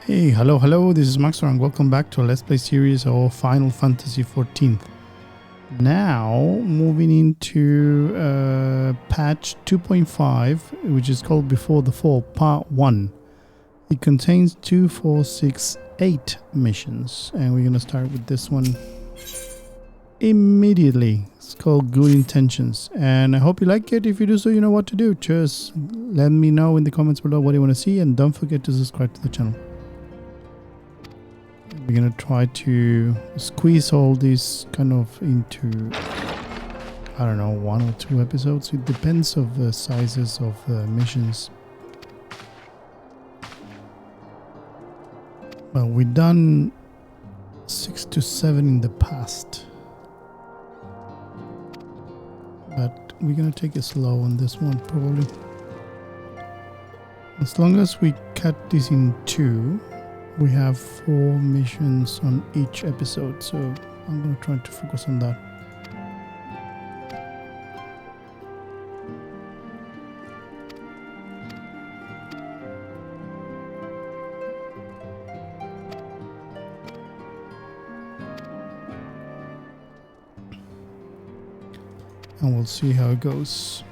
Hey, hello, this is Maxwell and welcome back to a Let's Play series of Final Fantasy XIV. Now, moving into patch 2.5, which is called Before the Fall, part 1. It contains 2, 4, 6, 8 missions, and we're going to start with this one immediately. It's called Good Intentions, and I hope you like it. If you do so, you know what to do. Just let me know in the comments below what you want to see, and don't forget to subscribe to the channel. We're gonna try to squeeze all this kind of into, I don't know, 1 or 2 episodes. It depends of the sizes of the missions. Well, we've done 6 to 7 in the past, but we're gonna take it slow on this one probably. As long as we cut this in 2, we have 4 missions on each episode, so I'm going to try to focus on that. And we'll see how it goes.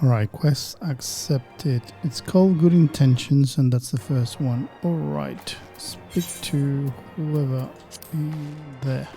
Alright, quest accepted. It's called Good Intentions, and that's the first one. Alright, speak to whoever in there.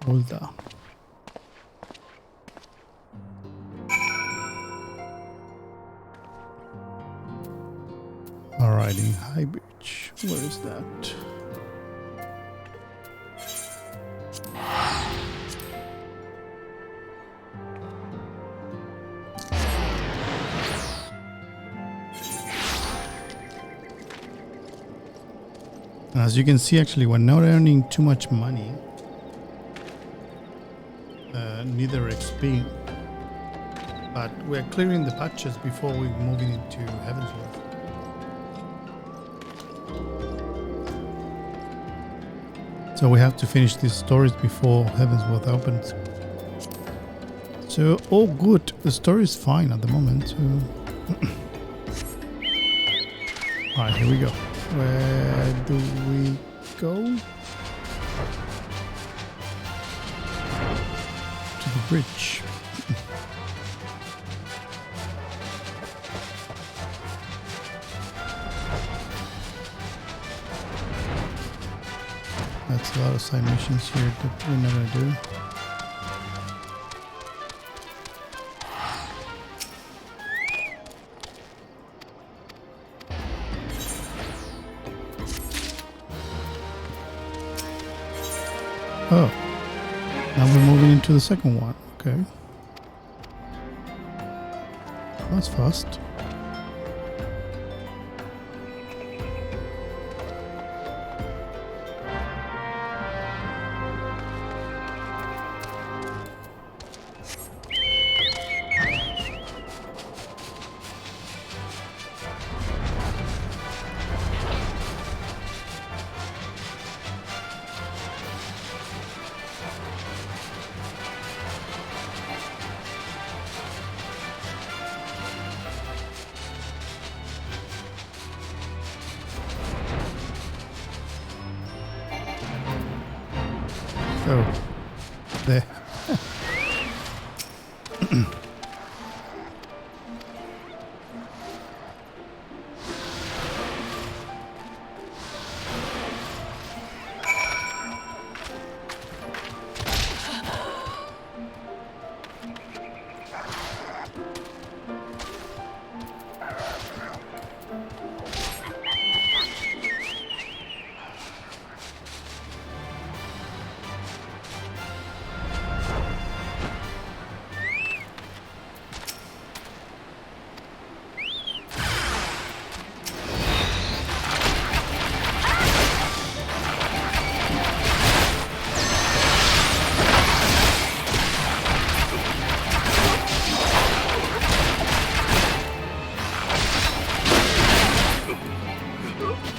Ultrawide. Alright, in High Beach. Where is that? As you can see, actually, we're not earning too much money. Neither XP, but we're clearing the patches before we're moving into Heavensworth. So we have to finish these stories before Heavensworth opens. So all good. The story is fine at the moment. So alright, here we go. Where do we go? Bridge. That's a lot of side missions here that we're not gonna do. Oh. Now we're moving into the second one. Okay. That's fast. Oh, there.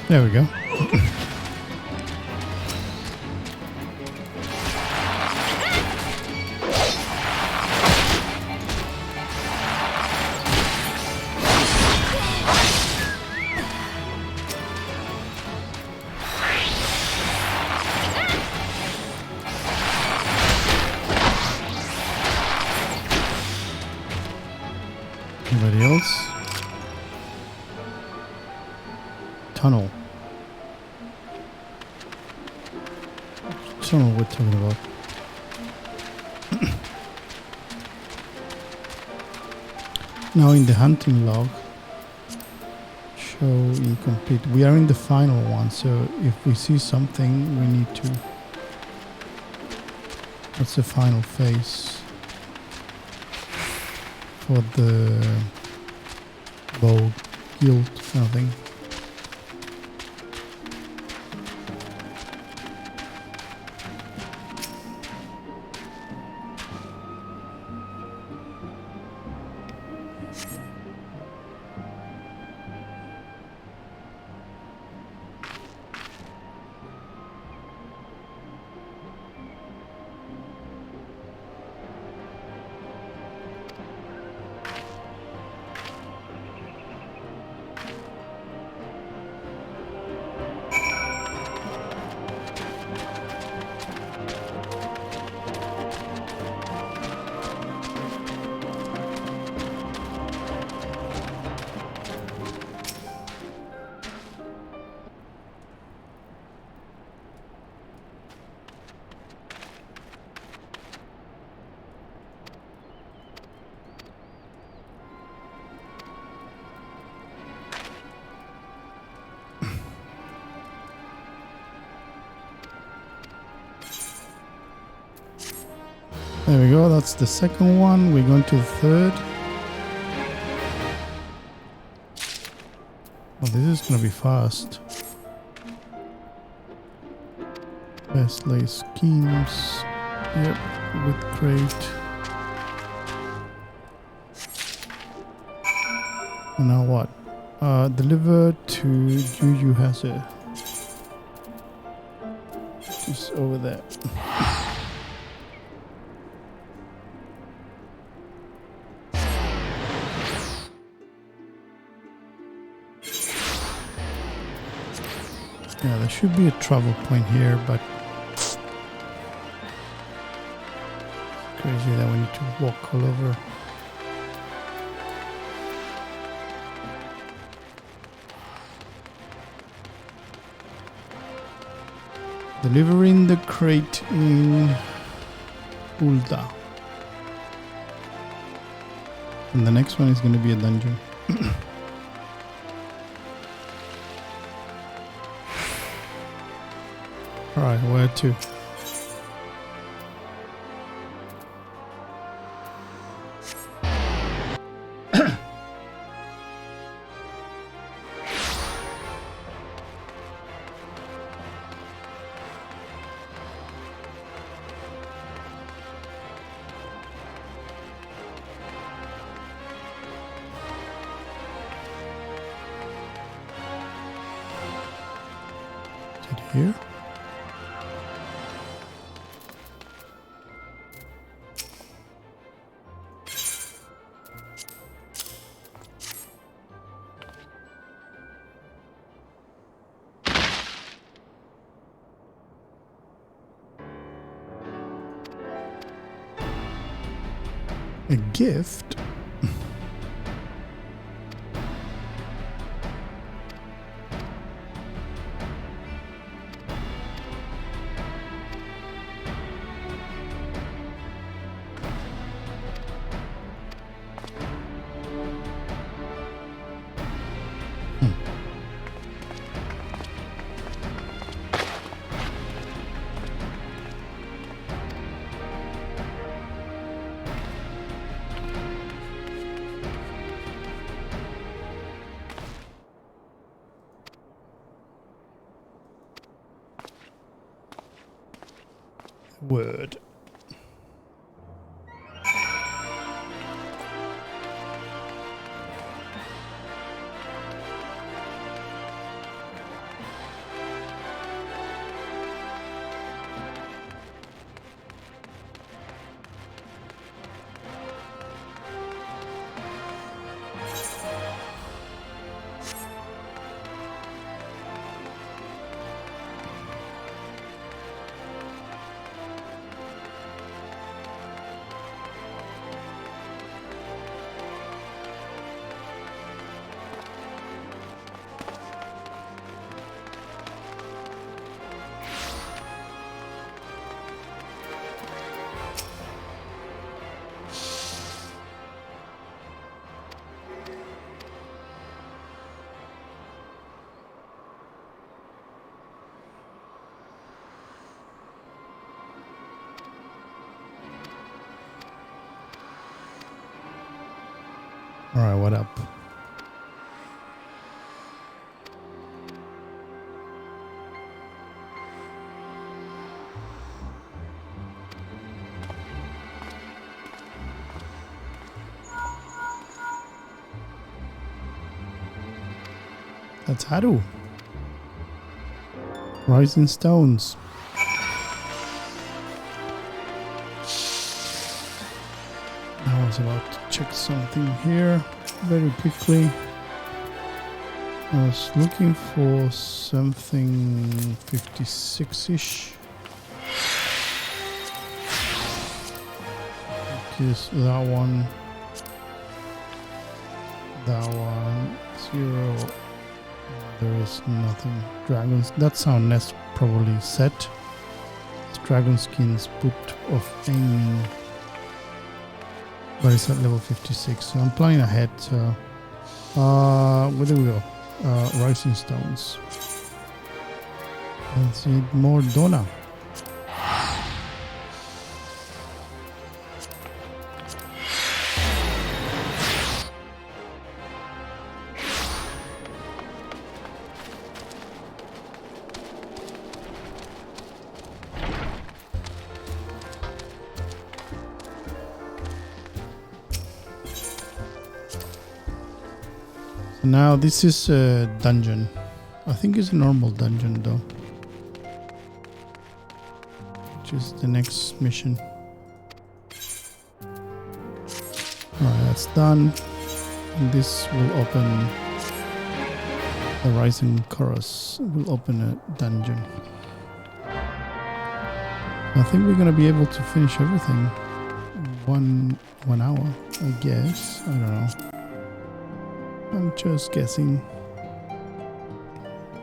There we go. Anybody else? Tunnel. Tunnel we're talking about. Now in the hunting log, show incomplete. We are in the final one, so if we see something, we need to. That's the final phase for the bow guild kind of thing. There we go, that's the second one. We're going to the third. Oh, this is gonna be fast. Best lay schemes. Yep, with crate. And now what? Deliver to Juju Hazard. Just over there. Yeah, there should be a travel point here, but crazy that we need to walk all over. Delivering the crate in Ulda. And the next one is going to be a dungeon. Alright, where to? Is it here? A gift? Word. Alright, what up? That's Haru. Rising Stones. I was about to check something here very quickly. I was looking for something 56-ish. Because that one, 0. There is nothing. Dragons. That's how Nest probably set. Dragon skins put off aiming. But it's at level 56, so I'm playing ahead. So, where do we go? Rising Stones. Let's see more Donna. Now this is a dungeon. I think it's a normal dungeon though. Which is the next mission. Alright, that's done. And this will open the Rising Chorus. Will open a dungeon. I think we're gonna be able to finish everything in one hour, I guess. I don't know. I'm just guessing.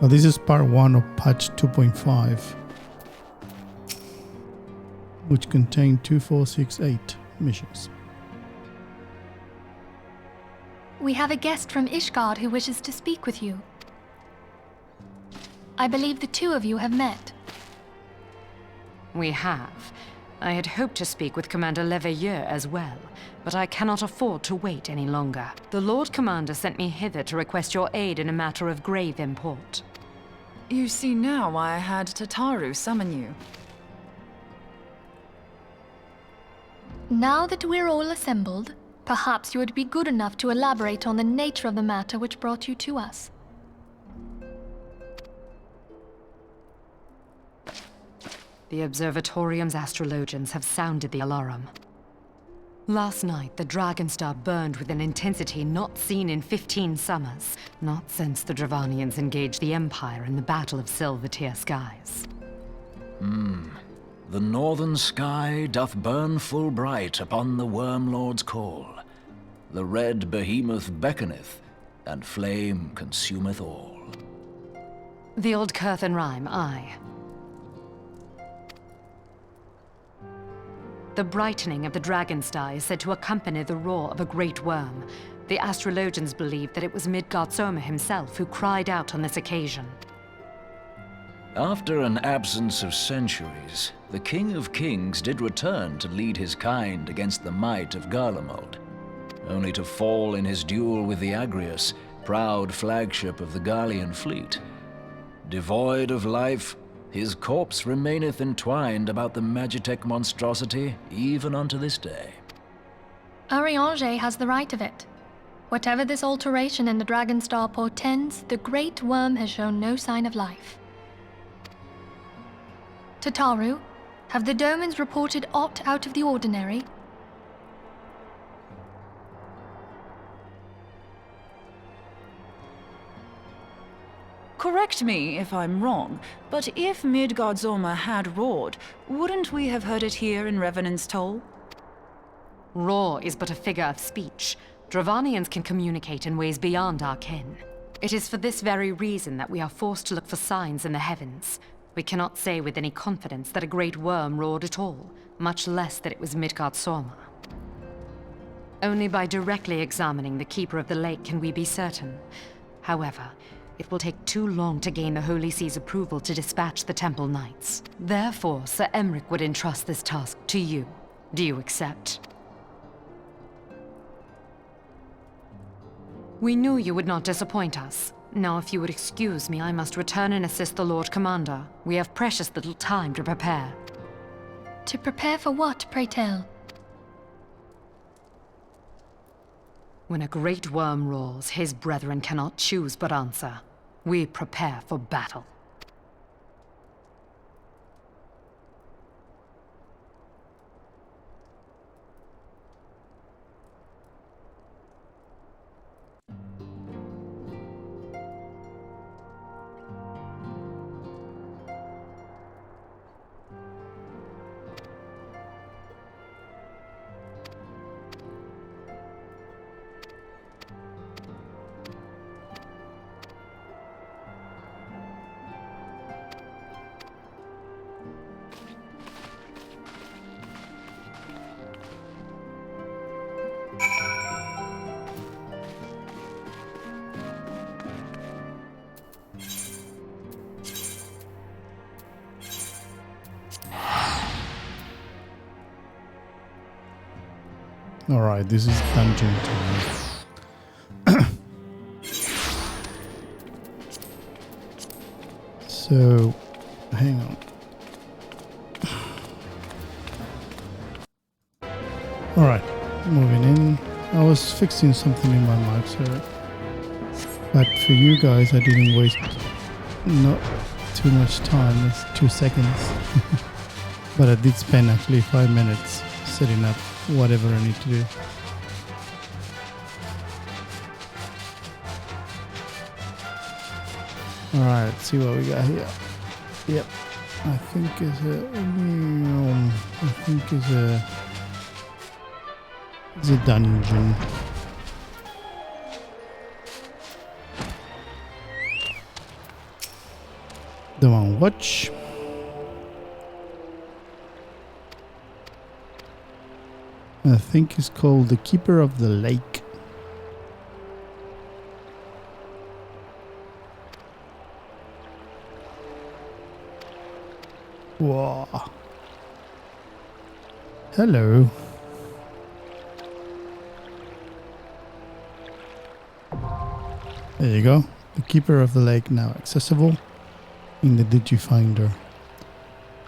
Well, this is part 1 of patch 2.5, which contained 2468 missions. We have a guest from Ishgard who wishes to speak with you. I believe the two of you have met. We have. I had hoped to speak with Commander Leveilleur as well, but I cannot afford to wait any longer. The Lord Commander sent me hither to request your aid in a matter of grave import. You see now why I had Tataru summon you. Now that we're all assembled, perhaps you would be good enough to elaborate on the nature of the matter which brought you to us. The Observatorium's astrologians have sounded the alarm. Last night, the Dragonstar burned with an intensity not seen in 15 summers, not since the Dravanians engaged the Empire in the Battle of Silvertear Skies. The northern sky doth burn full bright upon the Wormlord's call. The red behemoth beckoneth, and flame consumeth all. The old Curthan rhyme, aye. The brightening of the dragon star is said to accompany the roar of a great worm. The astrologians believe that it was Midgard-Soma himself who cried out on this occasion. After an absence of centuries, the King of Kings did return to lead his kind against the might of Garlemald, only to fall in his duel with the Agrius, proud flagship of the Garlean fleet. Devoid of life, his corpse remaineth entwined about the Magitech monstrosity even unto this day. Eorzea has the right of it. Whatever this alteration in the Dragon Star portends, the Great Worm has shown no sign of life. Tataru, have the Domans reported aught out of the ordinary? Correct me if I'm wrong, but if Midgard-Soma had roared, wouldn't we have heard it here in Revenant's Toll? Roar is but a figure of speech. Dravanians can communicate in ways beyond our ken. It is for this very reason that we are forced to look for signs in the heavens. We cannot say with any confidence that a great worm roared at all, much less that it was Midgard-Soma. Only by directly examining the Keeper of the Lake can we be certain. However, it will take too long to gain the Holy See's approval to dispatch the Temple Knights. Therefore, Sir Emric would entrust this task to you. Do you accept? We knew you would not disappoint us. Now, if you would excuse me, I must return and assist the Lord Commander. We have precious little time to prepare. To prepare for what, pray tell? When a great worm roars, his brethren cannot choose but answer. We prepare for battle. Alright, this is dungeon time. So, hang on. Alright, moving in. I was fixing something in my mic, so... But for you guys, I didn't waste not too much time. It's 2 seconds. But I did spend actually 5 minutes setting up whatever I need to do. Alright, let's see what we got here. Yep. I think it's a dungeon. The one watch. I think it's called the Keeper of the Lake. Wow. Hello. There you go. The Keeper of the Lake now accessible in the Digifinder.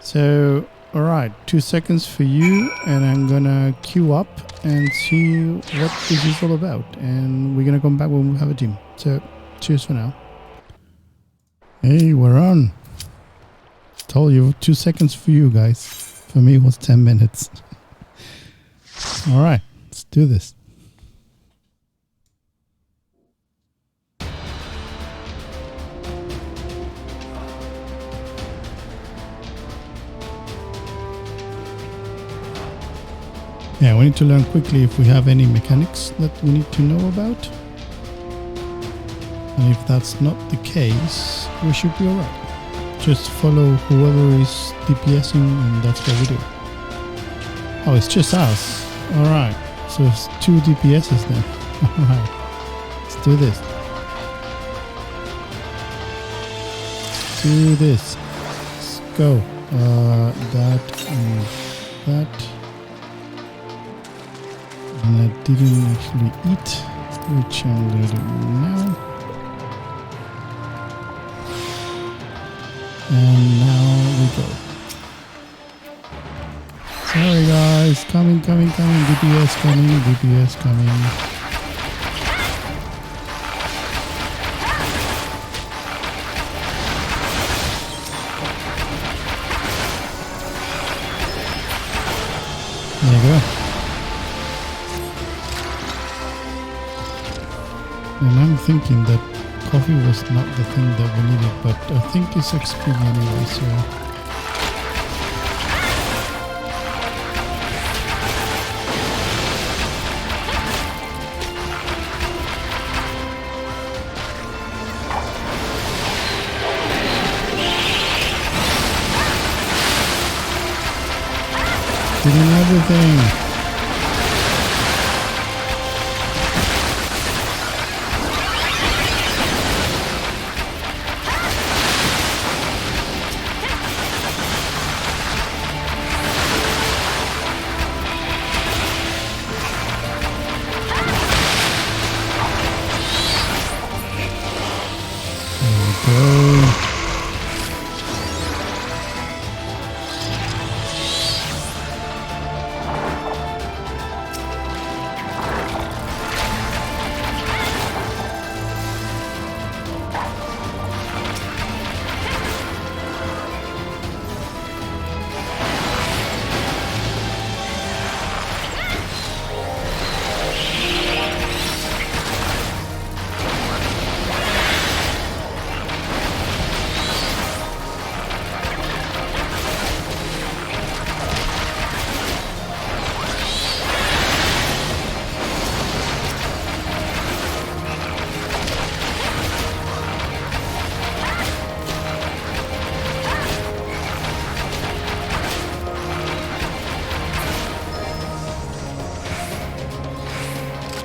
So, alright, 2 seconds for you, and I'm gonna queue up and see what this is all about. And we're gonna come back when we have a team. So, cheers for now. Hey, we're on. Told you, 2 seconds for you guys. For me, it was 10 minutes. Alright, let's do this. Yeah, we need to learn quickly if we have any mechanics that we need to know about. And if that's not the case, we should be alright. Just follow whoever is DPSing and that's what we do. Oh, it's just us. Alright, so it's 2 DPSs then. Alright, let's do this. Let's do this. Let's go. That and that. And I didn't actually eat, which I'm gonna do now. And now we go. Sorry guys, coming, DPS coming, DPS coming. There you go. And I'm thinking that coffee was not the thing that we needed, but I think it's XP anyway, so... Doing everything.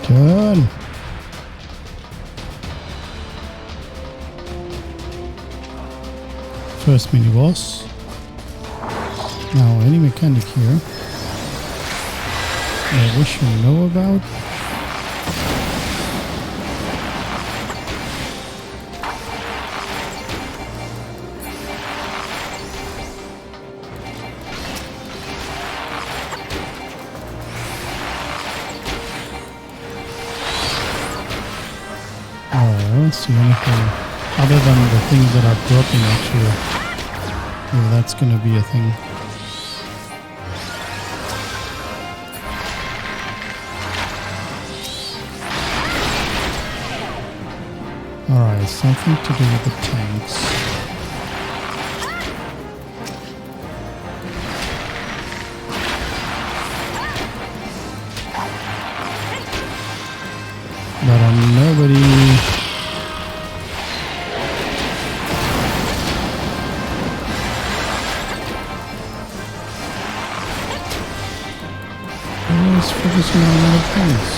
Done. First mini boss. Now any mechanic here that we should know about. I don't see anything other than the things that are dropping actually. If that's gonna be a thing. Alright, something to do with the tanks. But nobody... Everyone's focusing on other things.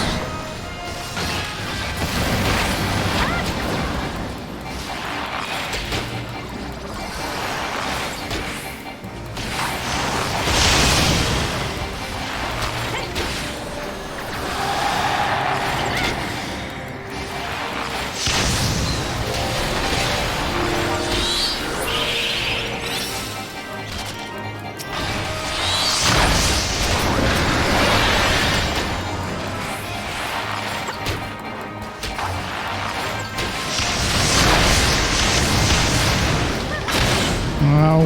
Wow.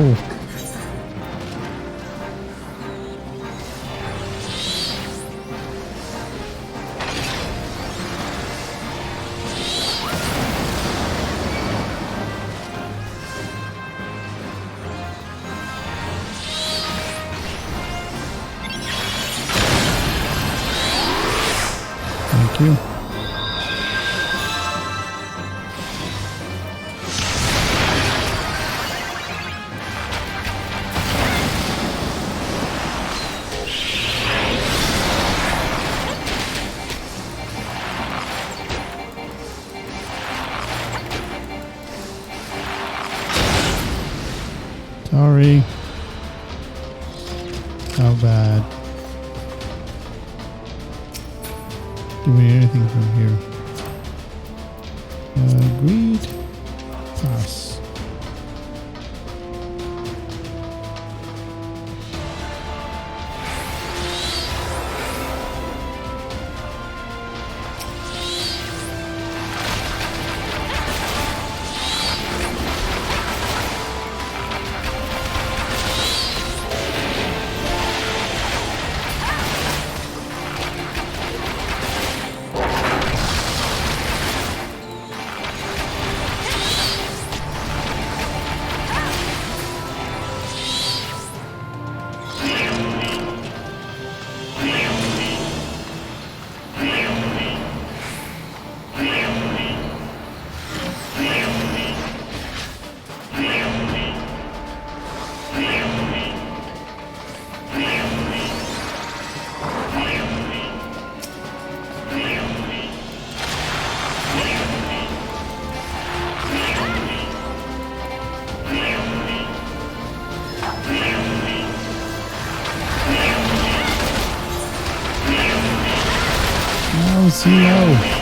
Thank you. Sorry. How bad? Do we need anything from here? Agreed. Pass. No.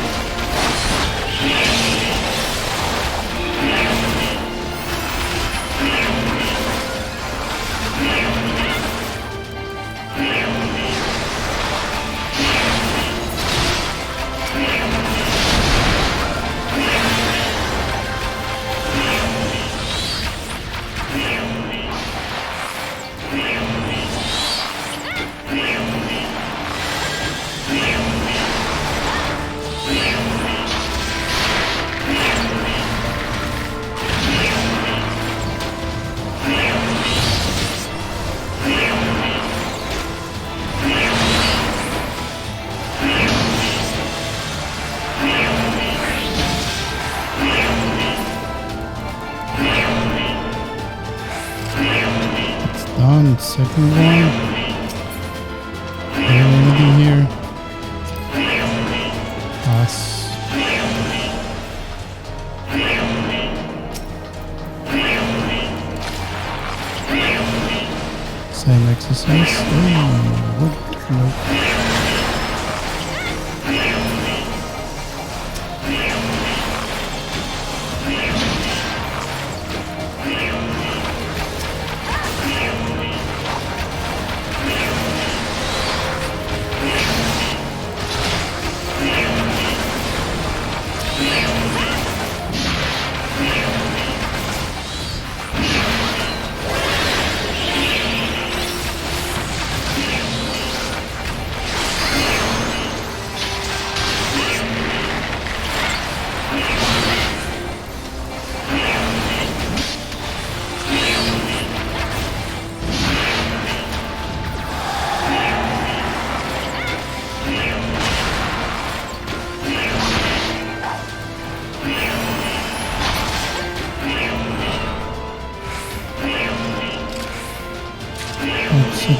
Done. Second one. Anything here? Pass. Same exercise. Oh, nope.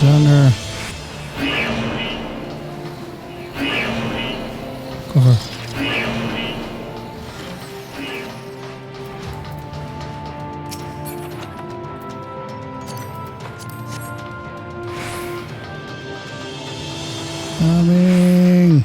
Downer. Cover. Coming.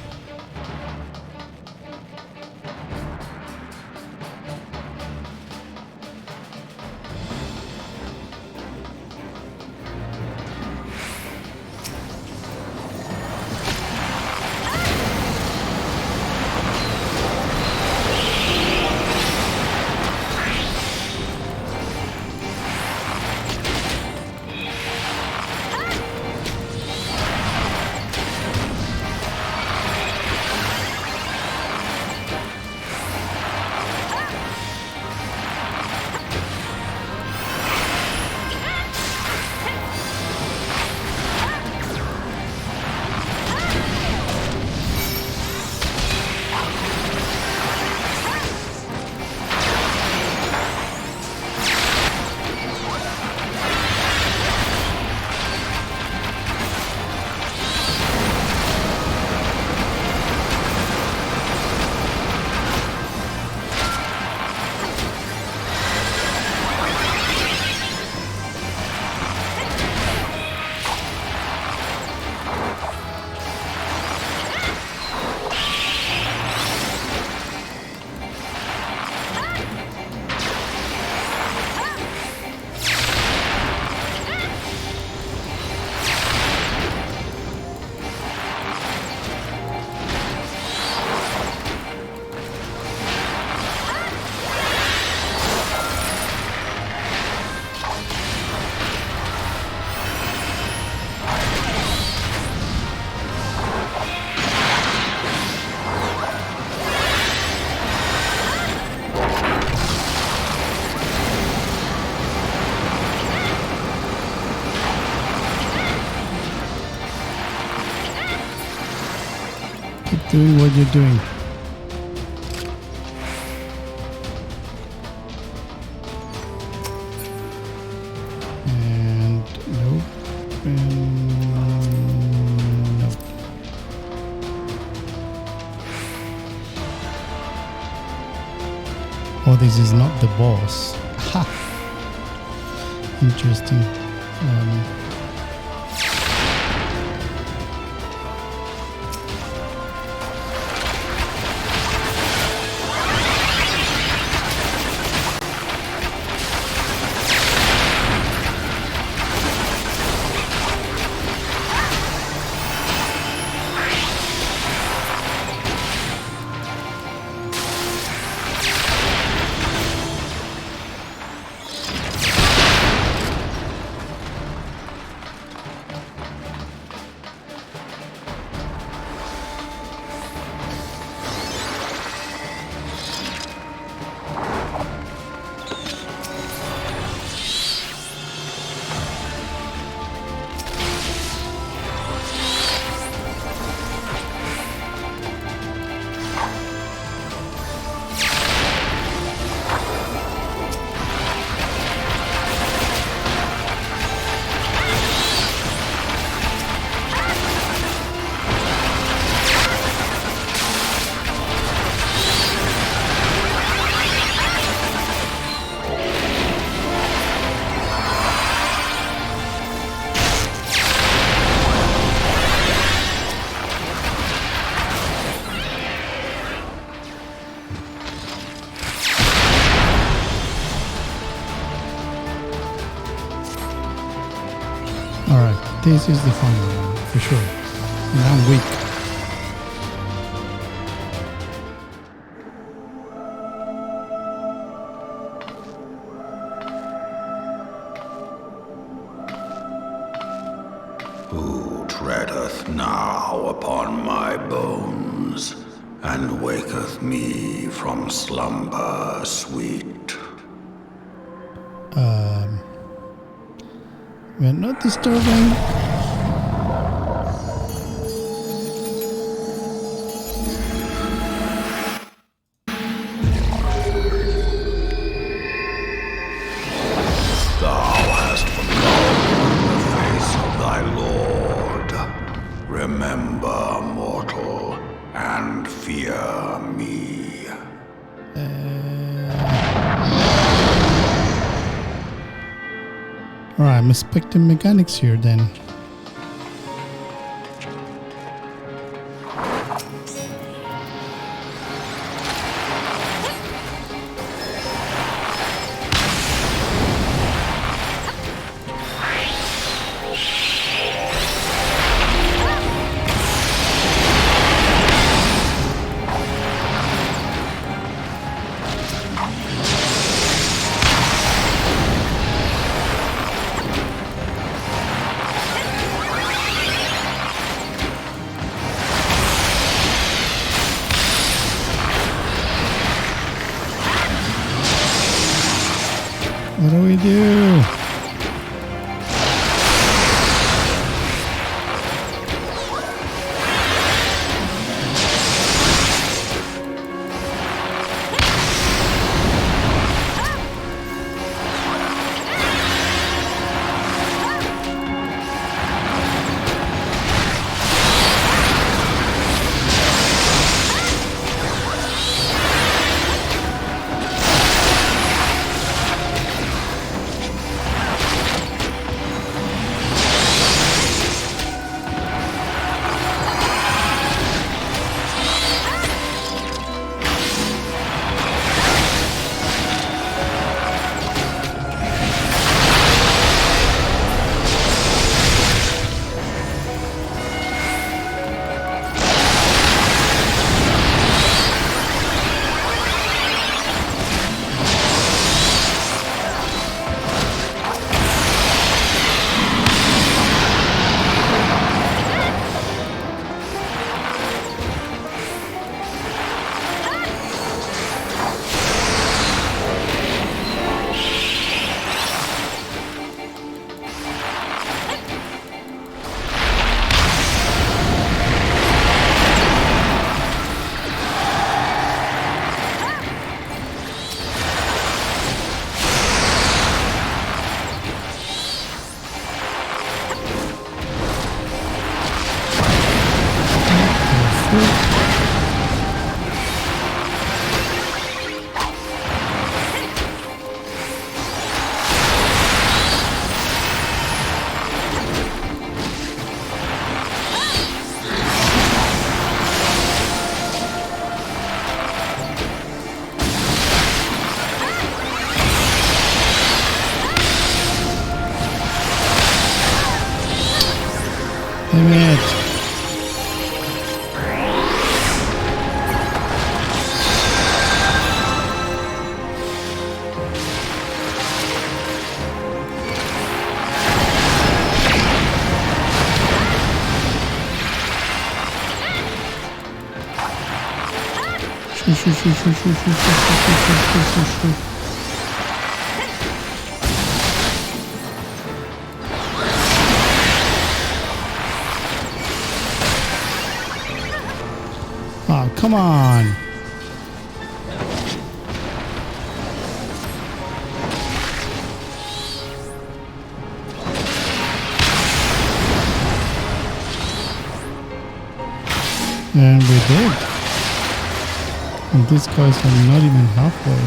doing what you're doing. And nope. And nope. Oh, this is not the boss. Ha! Interesting. Alright, this is the final one, for sure. And I'm weak. Who treadeth now upon my bones, and waketh me from slumber sweet? We're not disturbing. Thou hast forgotten the face of thy Lord. Remember, mortal, and fear me. Alright, I'm expecting mechanics here then. What do we do? Damn it. Oh, come on. And we did. And these guys are not even halfway.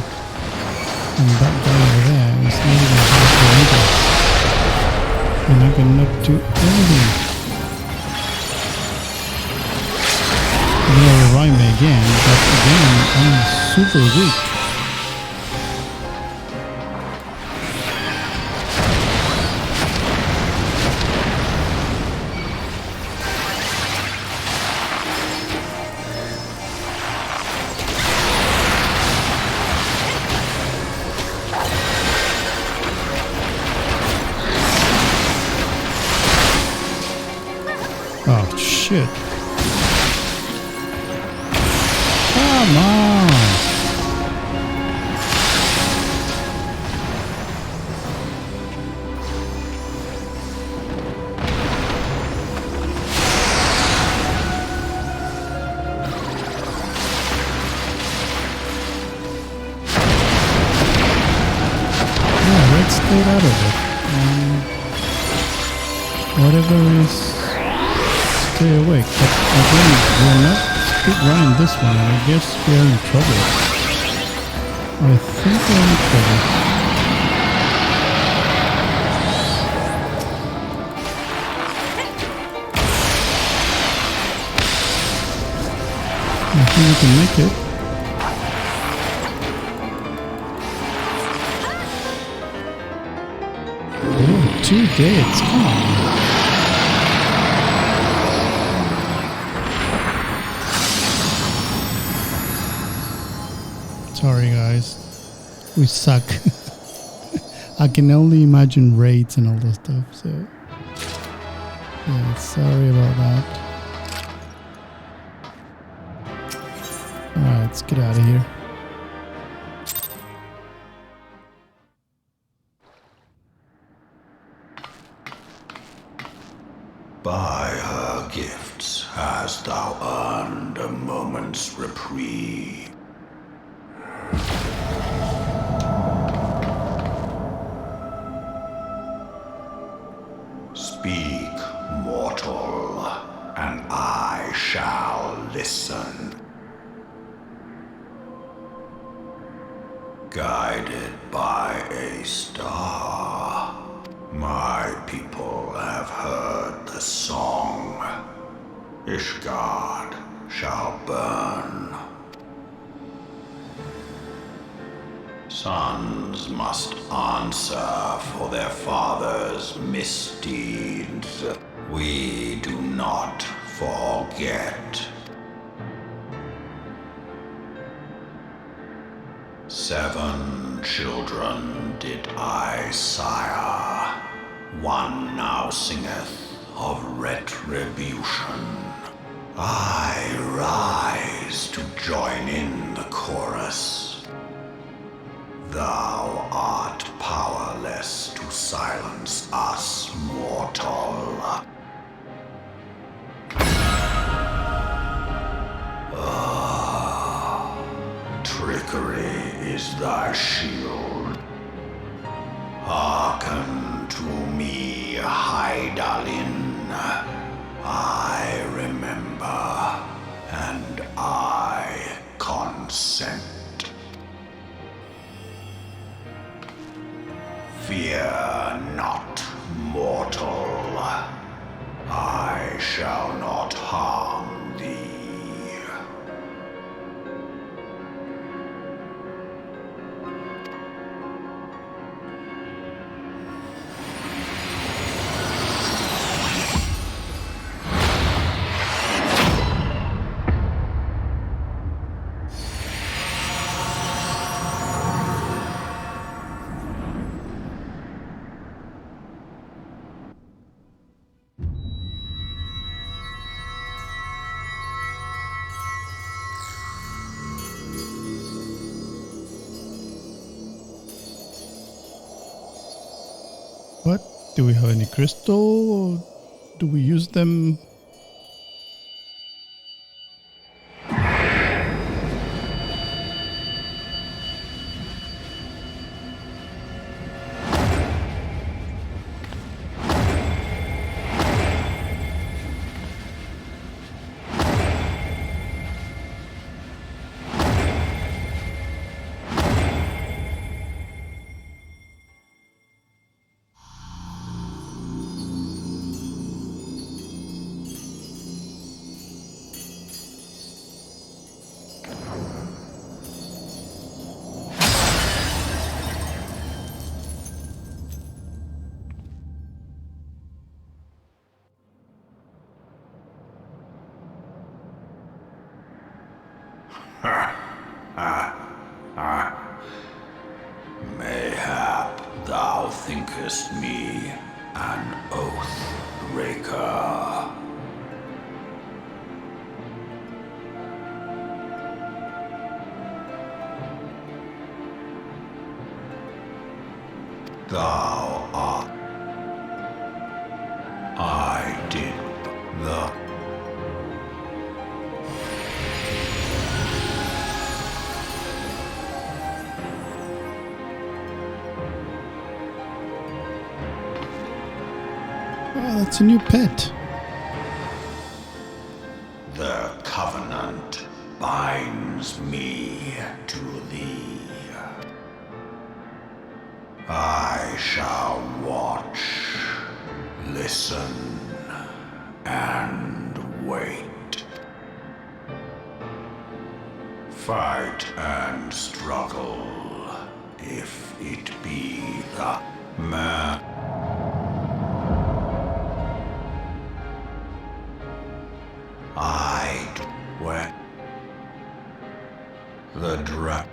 And that guy over there is not even halfway either. And I cannot do anything. They're gonna revive me again, but again, I'm super weak. Oh, shit. Come on. Yeah, let's stay out of it. Whatever is, stay awake. But again, we're not speed running this one, and I guess we're in trouble. I think we're in trouble. I think we can make it. Oh, 2 deaths, come on. Sorry guys, we suck. I can only imagine raids and all that stuff, so yeah, sorry about that. Alright, let's get out of here. By her gifts hast thou earned a moment's reprieve. Speak, mortal, and I shall listen. Guided by a star, my people have heard the song. Ishgard shall burn. Sons must answer for their father's misdeeds. We do not forget. 7 children did I sire. One now singeth of retribution. I rise to join in the chorus. Thou art powerless to silence us, mortal. Trickery is thy shield. Hearken to me, Hydaelyn. I remember, and I consent. Fear not, mortal. I shall not harm thee. Do we have any crystal, or do we use them? Mayhap thou thinkest me an oath breaker. Thou art. I did the. Oh, that's a new pet. The covenant binds me to thee. I shall watch, listen, and wait. Fight and struggle, if it be the man. Where the dra.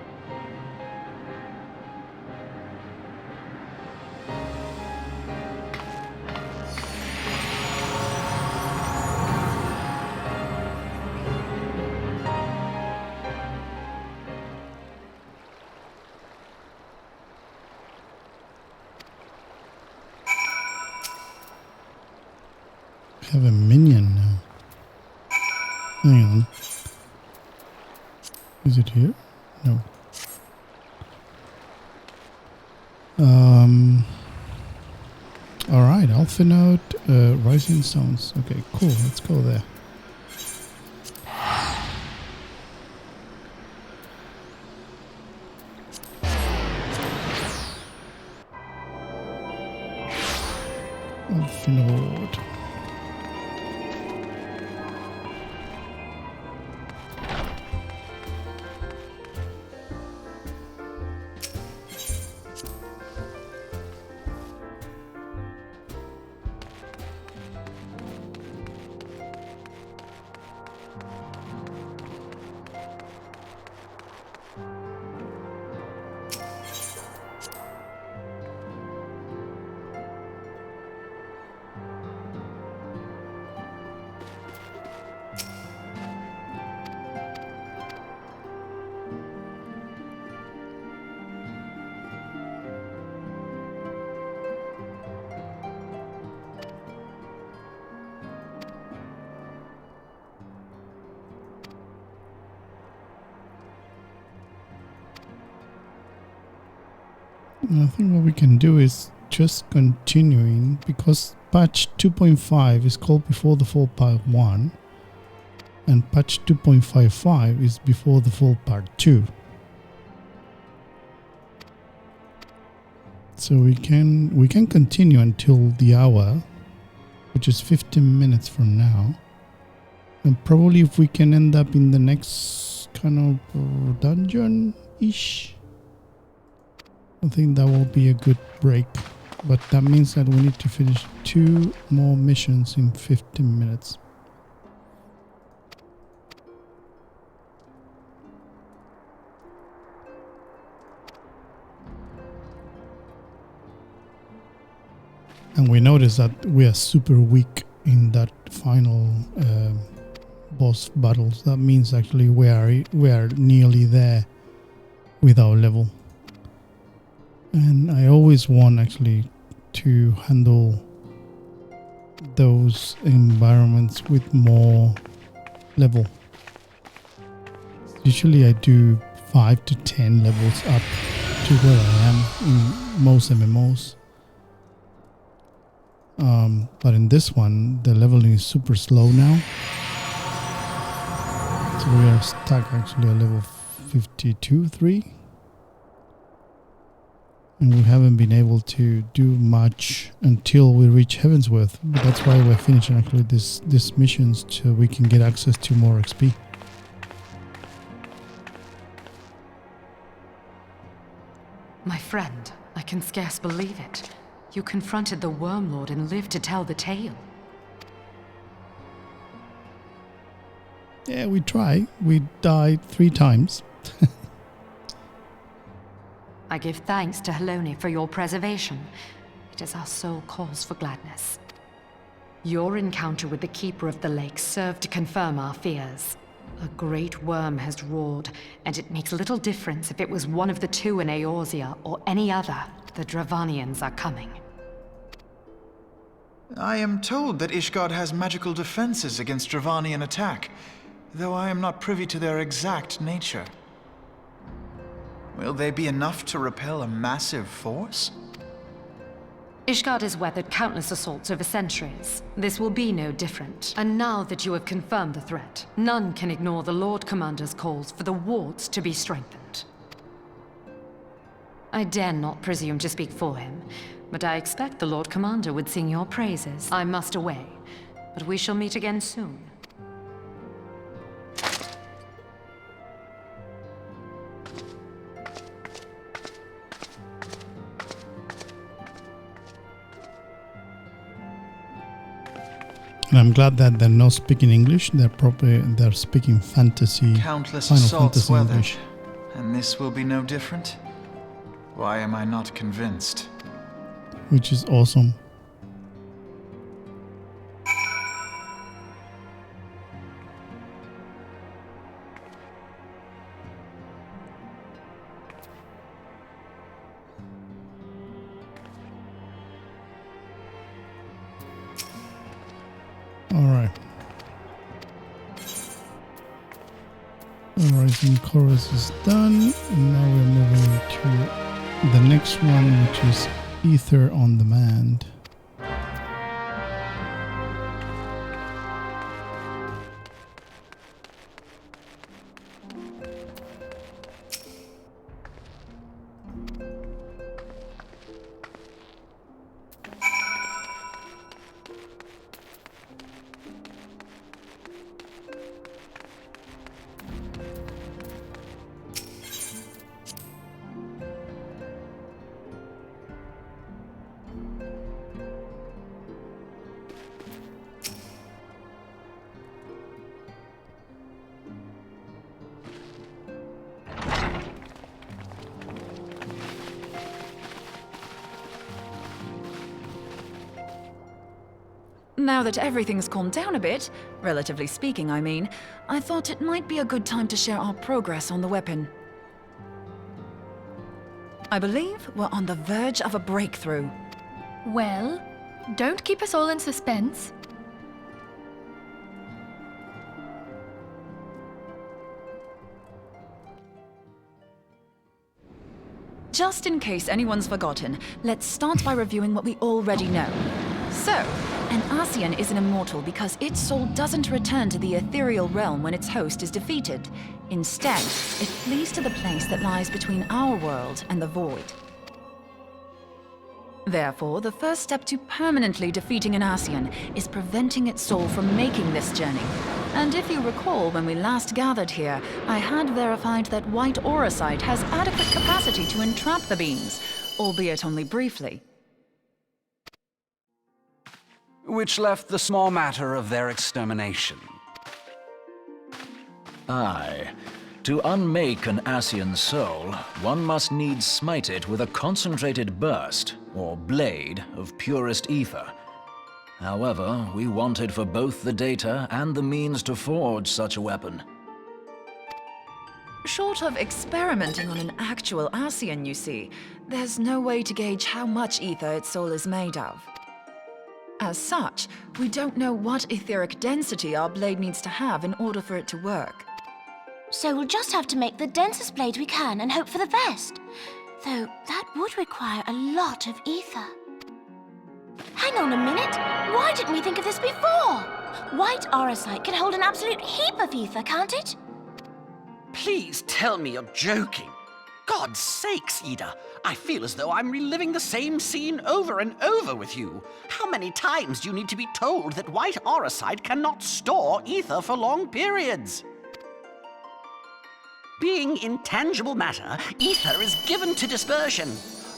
We have a minion now. Hang on. Is it here? No. Alright, Alpha Node, Rising Stones. Okay, cool, let's go there. Alpha Node. I think what we can do is just continuing, because patch 2.5 is called before the fall part 1 and patch 2.55 is before the fall part 2. So we can continue until the hour, which is 15 minutes from now. And probably if we can end up in the next kind of dungeon-ish, I think that will be a good break. But that means that we need to finish 2 more missions in 15 minutes. And we notice that we are super weak in that final boss battles. That means actually we are nearly there with our level. And I always want actually to handle those environments with more level. Usually I do 5 to 10 levels up to where I am in most MMOs. But in this one, the leveling is super slow now. So we are stuck actually at level 52, 3. And we haven't been able to do much until we reach Heavensworth. But that's why we're finishing actually this missions so we can get access to more XP. My friend, I can scarce believe it. You confronted the Worm Lord and lived to tell the tale. Yeah, we try. We died 3 times. I give thanks to Helone for your preservation. It is our sole cause for gladness. Your encounter with the Keeper of the Lake served to confirm our fears. A great worm has roared, and it makes little difference if it was one of the 2 in Eorzea or any other. The Dravanians are coming. I am told that Ishgard has magical defenses against Dravanian attack, though I am not privy to their exact nature. Will they be enough to repel a massive force? Ishgard has weathered countless assaults over centuries. This will be no different. And now that you have confirmed the threat, none can ignore the Lord Commander's calls for the wards to be strengthened. I dare not presume to speak for him, but I expect the Lord Commander would sing your praises. I must away, but we shall meet again soon. And I'm glad that they're not speaking English. They're speaking fantasy. Countless Final assaults Fantasy weathered, English. and this will be no different? Why am I not convinced? Which is awesome. Alright. Rising Chorus is done, and now we're moving to the next one, which is Aether on Demand. Now that everything's calmed down a bit, relatively speaking I mean, I thought it might be a good time to share our progress on the weapon. I believe we're on the verge of a breakthrough. Well, don't keep us all in suspense. Just in case anyone's forgotten, let's start by reviewing what we already know. So, an Ascian is an immortal because its soul doesn't return to the ethereal realm when its host is defeated. Instead, it flees to the place that lies between our world and the void. Therefore, the first step to permanently defeating an Ascian is preventing its soul from making this journey. And if you recall, when we last gathered here, I had verified that white auracite has adequate capacity to entrap the beings, albeit only briefly. Which left the small matter of their extermination. Aye. To unmake an Ascian soul, one must needs smite it with a concentrated burst, or blade, of purest ether. However, we wanted for both the data and the means to forge such a weapon. Short of experimenting on an actual Ascian, you see, there's no way to gauge how much ether its soul is made of. As such, we don't know what etheric density our blade needs to have in order for it to work. So we'll just have to make the densest blade we can and hope for the best. Though that would require a lot of ether. Hang on a minute! Why didn't we think of this before? White aurosite can hold an absolute heap of ether, can't it? Please tell me you're joking. God's sakes, Ida. I feel as though I'm reliving the same scene over and over with you. How many times do you need to be told that white aurosite cannot store ether for long periods? Being intangible matter, ether is given to dispersion.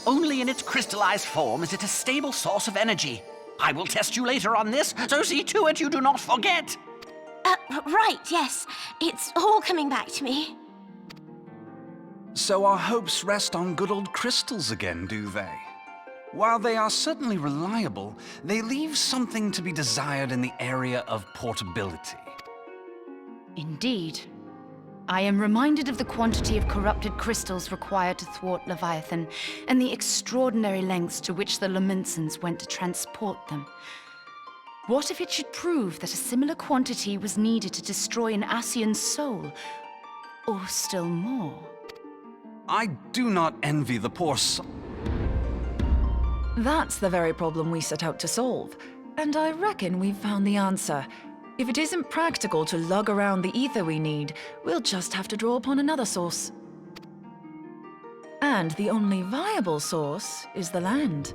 Only in its crystallized form is it a stable source of energy. I will test you later on this, so see to it you do not forget. Right, yes. It's all coming back to me. So our hopes rest on good old crystals again, do they? While they are certainly reliable, they leave something to be desired in the area of portability. Indeed. I am reminded of the quantity of corrupted crystals required to thwart Leviathan, and the extraordinary lengths to which the Lamentsons went to transport them. What if it should prove that a similar quantity was needed to destroy an Ascian's soul? Or still more? I do not envy the poor soul. That's the very problem we set out to solve. And I reckon we've found the answer. If it isn't practical to lug around the ether we need, we'll just have to draw upon another source. And the only viable source is the land.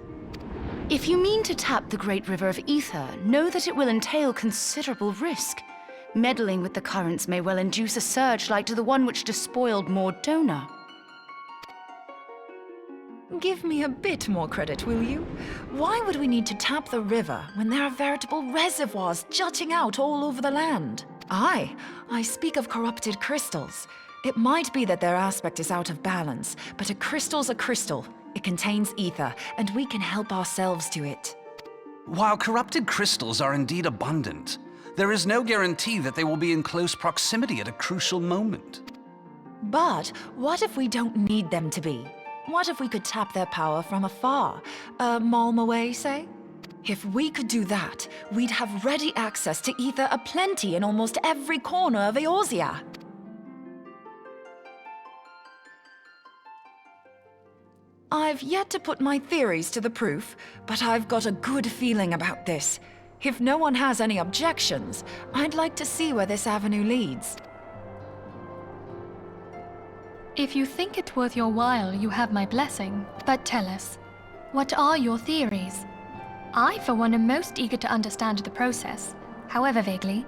If you mean to tap the great river of ether, know that it will entail considerable risk. Meddling with the currents may well induce a surge like to the one which despoiled Mordona. Give me a bit more credit, will you? Why would we need to tap the river when there are veritable reservoirs jutting out all over the land? I speak of corrupted crystals. It might be that their aspect is out of balance, but a crystal's a crystal. It contains ether, and we can help ourselves to it. While corrupted crystals are indeed abundant, there is no guarantee that they will be in close proximity at a crucial moment. But what if we don't need them to be? What if we could tap their power from afar? A malm away, say? If we could do that, we'd have ready access to ether aplenty in almost every corner of Eorzea. I've yet to put my theories to the proof, but I've got a good feeling about this. If no one has any objections, I'd like to see where this avenue leads. If you think it worth your while, you have my blessing. But tell us, what are your theories? I, for one, am most eager to understand the process, however vaguely.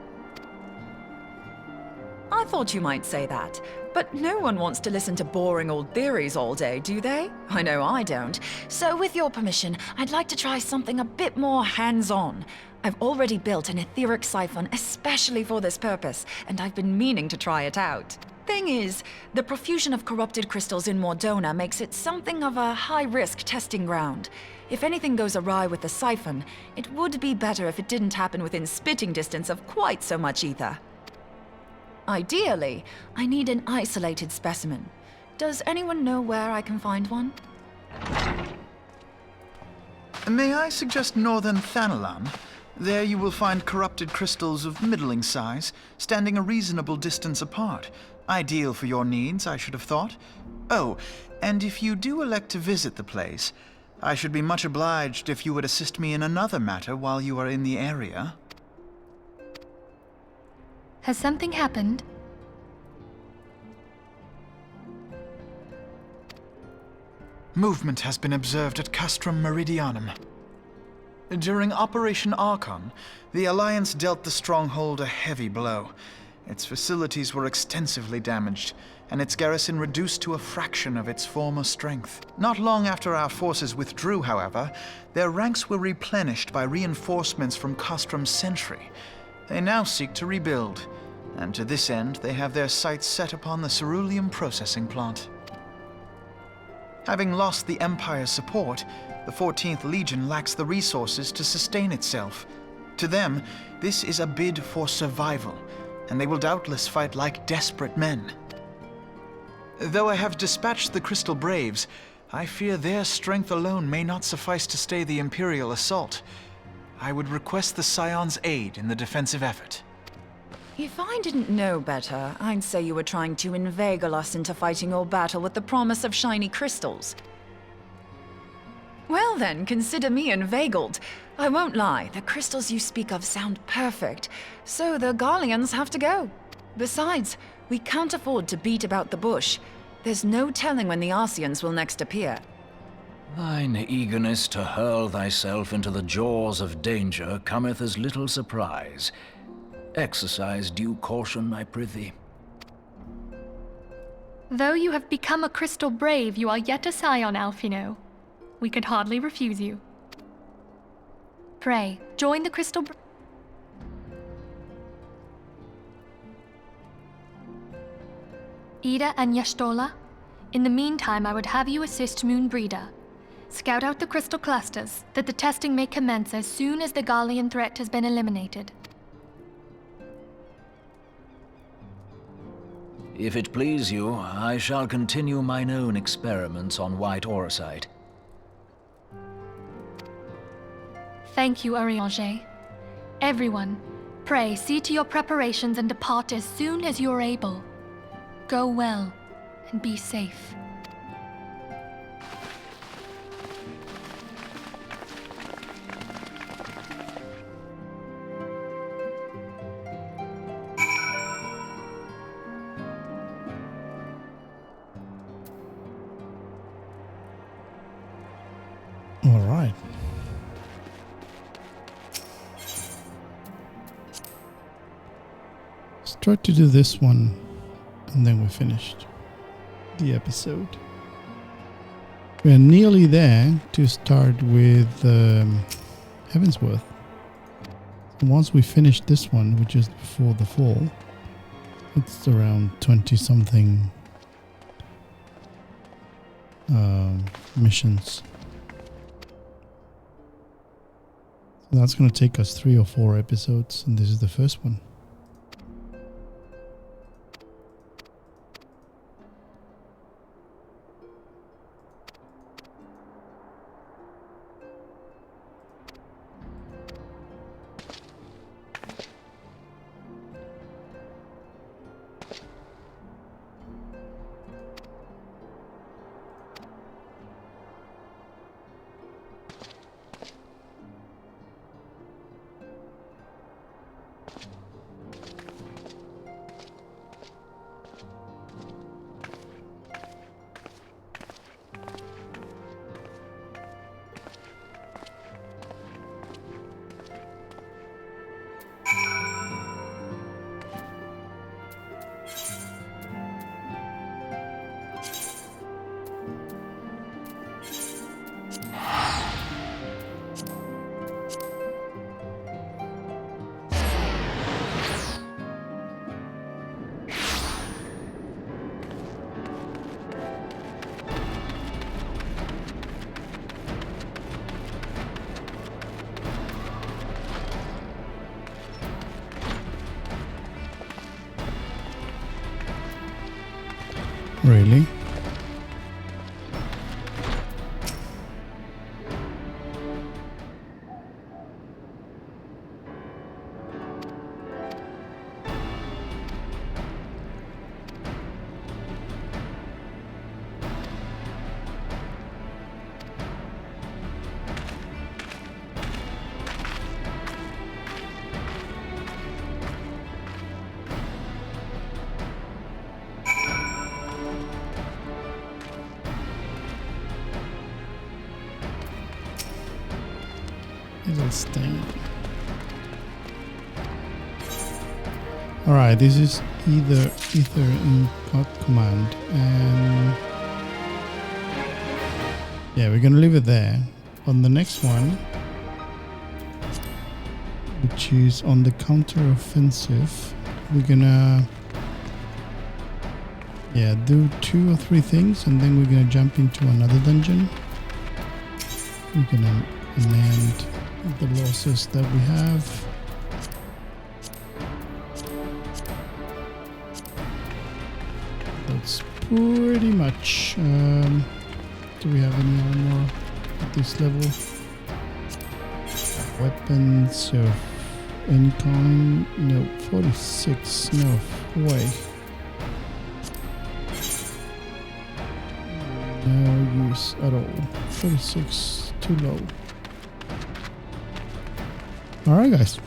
I thought you might say that, but no one wants to listen to boring old theories all day, do they? I know I don't. So with your permission, I'd like to try something a bit more hands-on. I've already built an etheric siphon especially for this purpose, and I've been meaning to try it out. Thing is, the profusion of corrupted crystals in Mordona makes it something of a high-risk testing ground. If anything goes awry with the siphon, it would be better if it didn't happen within spitting distance of quite so much ether. Ideally, I need an isolated specimen. Does anyone know where I can find one? May I suggest northern Thanalan? There you will find corrupted crystals of middling size, standing a reasonable distance apart. Ideal for your needs, I should have thought. Oh, and if you do elect to visit the place, I should be much obliged if you would assist me in another matter while you are in the area. Has something happened? Movement has been observed at Castrum Meridianum. During Operation Archon, the Alliance dealt the stronghold a heavy blow. Its facilities were extensively damaged, and its garrison reduced to a fraction of its former strength. Not long after our forces withdrew, however, their ranks were replenished by reinforcements from Castrum's sentry. They now seek to rebuild, and to this end they have their sights set upon the ceruleum processing plant. Having lost the Empire's support, the 14th Legion lacks the resources to sustain itself. To them, this is a bid for survival, and they will doubtless fight like desperate men. Though I have dispatched the Crystal Braves, I fear their strength alone may not suffice to stay the Imperial assault. I would request the Scion's aid in the defensive effort. If I didn't know better, I'd say you were trying to inveigle us into fighting your battle with the promise of shiny crystals. Well then, consider me inveigled. I won't lie, the crystals you speak of sound perfect, so the Garleans have to go. Besides, we can't afford to beat about the bush. There's no telling when the Arceans will next appear. Thine eagerness to hurl thyself into the jaws of danger cometh as little surprise. Exercise due caution, I prithee. Though you have become a crystal brave, you are yet a scion, Alphino. We could hardly refuse you. Pray, join the crystal Ida and Y'shtola, in the meantime I would have you assist Moonbreeder. Scout out the crystal clusters, that the testing may commence as soon as the Garlean threat has been eliminated. If it please you, I shall continue mine own experiments on white orosite. Thank you, Eorzea. Everyone, pray see to your preparations and depart as soon as you are able. Go well, and be safe. All right. Let's try to do this one, and then we're finished the episode. We're nearly there to start with Heavensworth. And once we finish this one, which is before the fall, it's around 20-something missions. So that's going to take us 3 or 4 episodes, and this is the first one. Really? It'll stain. Alright, this is Aether in God command, and yeah, we're gonna leave it there. On the next one, which is on the counter offensive, we're gonna do 2 or 3 things, and then we're gonna jump into another dungeon. We're gonna amend the losses that we have. Let's pretty much. Do we have any armor at this level? Weapons of any kind? No. 46. No way. No use at all. 46. Too low. Alright guys.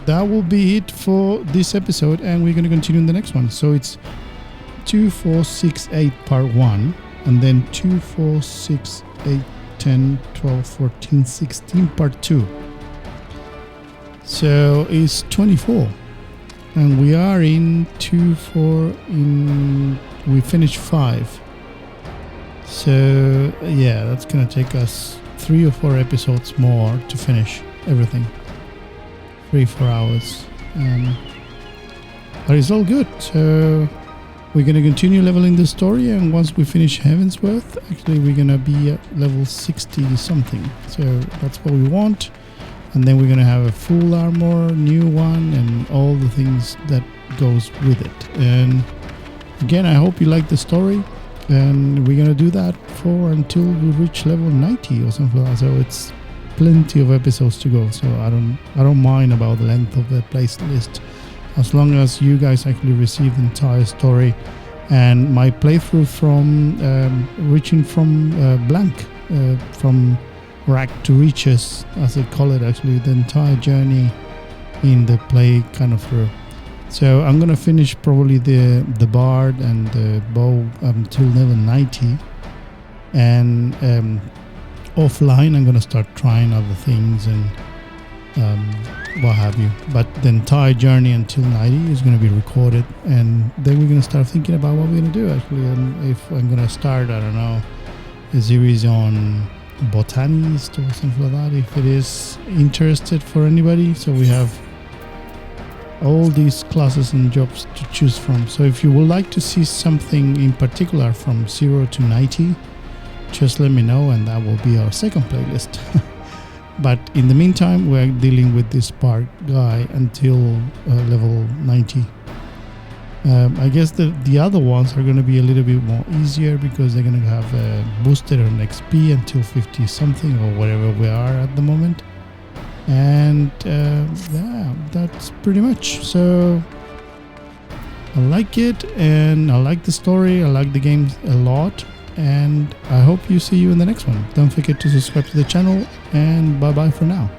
That will be it for this episode, and we're going to continue in the next one. So it's 2, 4, 6, 8 part 1, and then 2, 4, 6, 8, 10, 12, 14, 16 part 2. So it's 24, and we are in 2, 4, we finished 5. So yeah, that's going to take us 3 or 4 episodes more to finish everything. 3-4 hours, but it's all good. So we're gonna continue leveling the story, and once we finish Heavensworth, actually we're gonna be at level 60 something. So that's what we want, and then we're gonna have a full armor, new one, and all the things that goes with it. And again, I hope you like the story, and we're gonna do that for until we reach level 90 or something like that. So it's plenty of episodes to go, so I don't mind about the length of the playlist, as long as you guys actually receive the entire story. And my playthrough from reaching from blank, from rack to riches, as they call it, actually the entire journey in the play kind of through. So I'm gonna finish probably the bard and the bow until level 90, and offline I'm gonna start trying other things and what have you, but the entire journey until 90 is going to be recorded, and then we're going to start thinking about what we're going to do actually. And if I'm going to start, I don't know, a series on botanist or something like that, if it is interested for anybody. So we have all these classes and jobs to choose from. So if you would like to see something in particular from 0 to 90, just let me know, and that will be our second playlist. But in the meantime, we're dealing with this spark guy until level 90. I guess the other ones are going to be a little bit more easier, because they're going to have boosted on XP until 50 something or whatever we are at the moment. And yeah, that's pretty much. So I like it, and I like the story, I like the game a lot, and I hope you see you in the next one. Don't forget to subscribe to the channel, and bye bye for now.